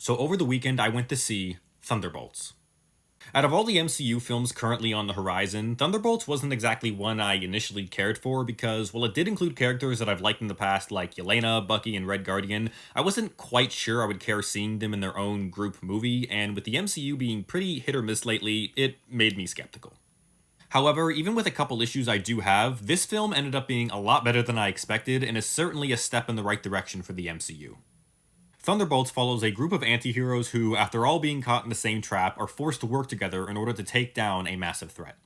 So over the weekend, I went to see Thunderbolts. Out of all the MCU films currently on the horizon, Thunderbolts wasn't exactly one I initially cared for because, while it did include characters that I've liked in the past like Yelena, Bucky, and Red Guardian, I wasn't quite sure I would care seeing them in their own group movie, and with the MCU being pretty hit or miss lately, it made me skeptical. However, even with a couple issues I do have, this film ended up being a lot better than I expected and is certainly a step in the right direction for the MCU. Thunderbolts follows a group of antiheroes who, after all being caught in the same trap, are forced to work together in order to take down a massive threat.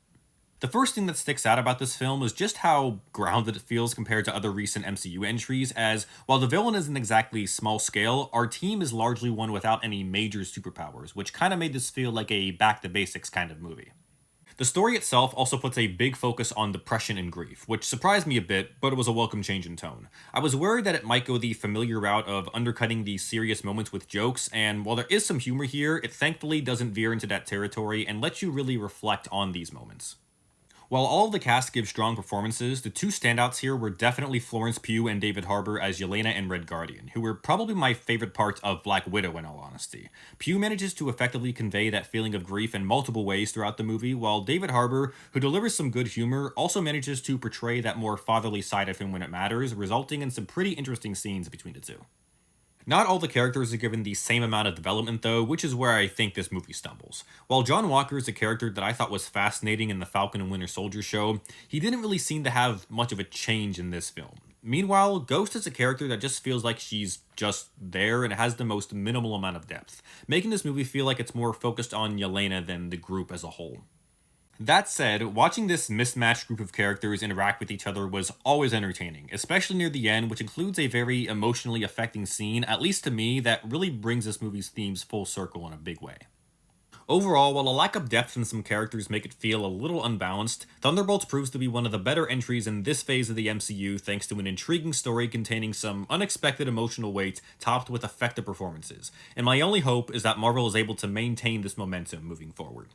The first thing that sticks out about this film is just how grounded it feels compared to other recent MCU entries, as while the villain isn't exactly small scale, our team is largely one without any major superpowers, which kind of made this feel like a back to basics kind of movie. The story itself also puts a big focus on depression and grief, which surprised me a bit, but it was a welcome change in tone. I was worried that it might go the familiar route of undercutting the serious moments with jokes, and while there is some humor here, it thankfully doesn't veer into that territory and lets you really reflect on these moments. While all of the cast gives strong performances, the two standouts here were definitely Florence Pugh and David Harbour as Yelena and Red Guardian, who were probably my favorite parts of Black Widow in all honesty. Pugh manages to effectively convey that feeling of grief in multiple ways throughout the movie, while David Harbour, who delivers some good humor, also manages to portray that more fatherly side of him when it matters, resulting in some pretty interesting scenes between the two. Not all the characters are given the same amount of development, though, which is where I think this movie stumbles. While John Walker is a character that I thought was fascinating in the Falcon and Winter Soldier show, he didn't really seem to have much of a change in this film. Meanwhile, Ghost is a character that just feels like she's just there and has the most minimal amount of depth, making this movie feel like it's more focused on Yelena than the group as a whole. That said, watching this mismatched group of characters interact with each other was always entertaining, especially near the end, which includes a very emotionally affecting scene, at least to me, that really brings this movie's themes full circle in a big way. Overall, while a lack of depth in some characters make it feel a little unbalanced, Thunderbolts proves to be one of the better entries in this phase of the MCU thanks to an intriguing story containing some unexpected emotional weight topped with effective performances, and my only hope is that Marvel is able to maintain this momentum moving forward.